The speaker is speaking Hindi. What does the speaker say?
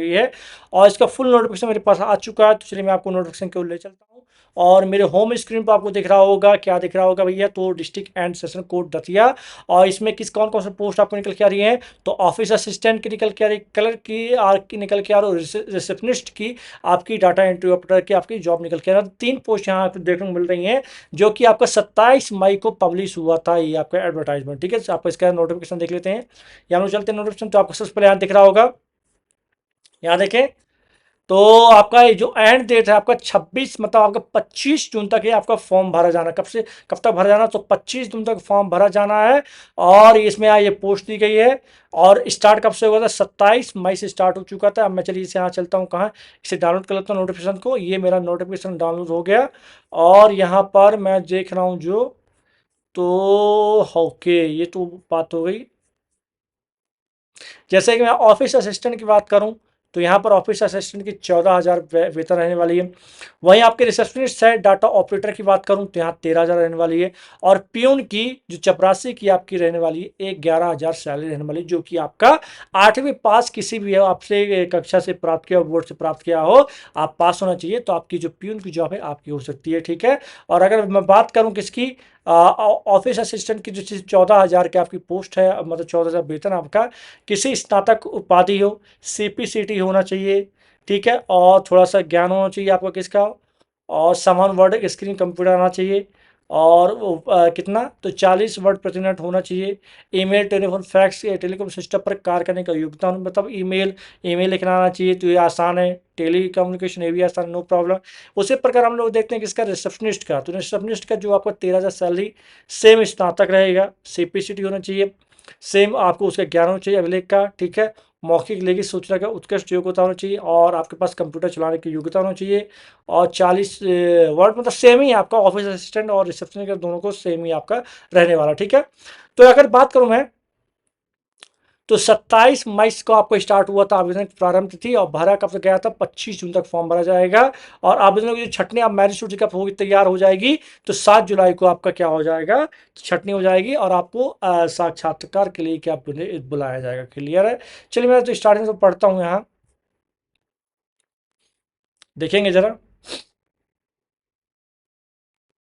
गई है और इसका फुल नोटिफिकेशन मेरे पास आ चुका है। तो चलिए मैं आपको नोटिफिकेशन की ओर ले चलता हूँ और मेरे होम स्क्रीन पर आपको दिख रहा होगा, क्या दिख रहा होगा भैया, तो district and session code Datia. और इसमें किस कौन कौन सी पोस्ट आपको निकल के आ रही है, तो ऑफिस असिस्टेंट की निकल के आ रही, कलर की निकल के आ रही, रिसेप्शनिस्ट की, आपकी डाटा एंट्री ऑपरेटर की आपकी जॉब निकल के आ रही। 3 पोस्ट यहाँ पे देखने को मिल रही हैं जो कि आपका 27 मई को पब्लिश हुआ था, ये आपका एडवर्टाइजमेंट। ठीक है, आपको इसका नोटिफिकेशन देख लेते हैं। यहाँ चलते हैं नोटिफिकेशन, तो आपको सबसे पहले यहाँ दिख रहा होगा, यहाँ देखें तो आपका ये जो एंड डेट है आपका 26, मतलब आपका 25 जून तक ये आपका फॉर्म भरा जाना। कब से कब तक भरा जाना, तो 25 जून तक फॉर्म भरा जाना है। और इसमें ये पोस्ट दी गई है और स्टार्ट कब से हुआ था, 27 मई से स्टार्ट हो चुका था। अब मैं चलिए इसे यहाँ चलता हूँ, कहाँ इसे डाउनलोड कर लेता हूँ नोटिफिकेशन को। ये मेरा नोटिफिकेशन डाउनलोड हो गया और यहाँ पर मैं देख रहा हूँ जो, तो ओके ये तो बात हो गई। जैसे कि मैं ऑफिस असिस्टेंट की बात करूं तो यहाँ पर ऑफिस असिस्टेंट की 14,000 वेतन रहने वाली है। वहीं आपके रिसेप्शनिस्ट है, डाटा ऑपरेटर की बात करूं तो यहाँ 13,000 रहने वाली है। और प्यून की जो चपरासी की आपकी रहने वाली है, 11,000 सैलरी रहने वाली है, जो कि आपका 8वीं पास किसी भी आपसे कक्षा से प्राप्त किया, बोर्ड से प्राप्त किया हो, आप पास होना चाहिए तो आपकी जो प्यून की जॉब है आपकी हो सकती है। ठीक है, और अगर मैं बात करूँ किसकी, ऑफिस असिस्टेंट की जो चीज़ 14,000 की आपकी पोस्ट है, मतलब 14,000 वेतन आपका, किसी स्नातक उपाधि हो, सीपीसीटी होना चाहिए। ठीक है, और थोड़ा सा ज्ञान होना चाहिए आपका किसका, और समान वर्ड स्क्रीन कंप्यूटर आना चाहिए। और कितना, तो 40 वर्ड प्रति मिनट होना चाहिए। Email, telephone, fax, telecom system पर कार्य करने का योग्यता, मतलब ईमेल ईमेल लिखना आना चाहिए, तो ये आसान है। टेली कम्युनिकेशन ये भी आसान, नो प्रॉब्लम। उसी प्रकार हम लोग देखते हैं किसका, रिसेप्शनिस्ट का। तो रिसेप्शनिस्ट का जो आपको 13,000 सैलरी, सेम स्नातक रहेगा, सीपीसीटी होना चाहिए, सेम आपको उसका ज्ञान होना चाहिए अभिलेख का। ठीक है, मौखिक लेखित सूचना का उत्कृष्ट योग्यता होना चाहिए और आपके पास कंप्यूटर चलाने की योग्यता होना चाहिए। और 40 वर्ड, मतलब सेम ही आपका ऑफिस असिस्टेंट और रिसेप्शन का दोनों को सेम ही आपका रहने वाला। ठीक है, तो अगर बात करूं मैं, तो 27 मई को आपको स्टार्ट हुआ था आवेदन की प्रारंभ तिथि, और भरा कब तक गया था, 25 जून तक फॉर्म भरा जाएगा। और आवेदनों की जो छटनी आप मेरिट सूची कब होगी, तैयार हो जाएगी, तो 7 जुलाई को आपका क्या हो जाएगा, छटनी हो जाएगी और आपको साक्षात्कार के लिए क्या बुलाया जाएगा। क्लियर है, चलिए मैं तो स्टार्टिंग से पढ़ता हूँ, यहाँ देखेंगे जरा।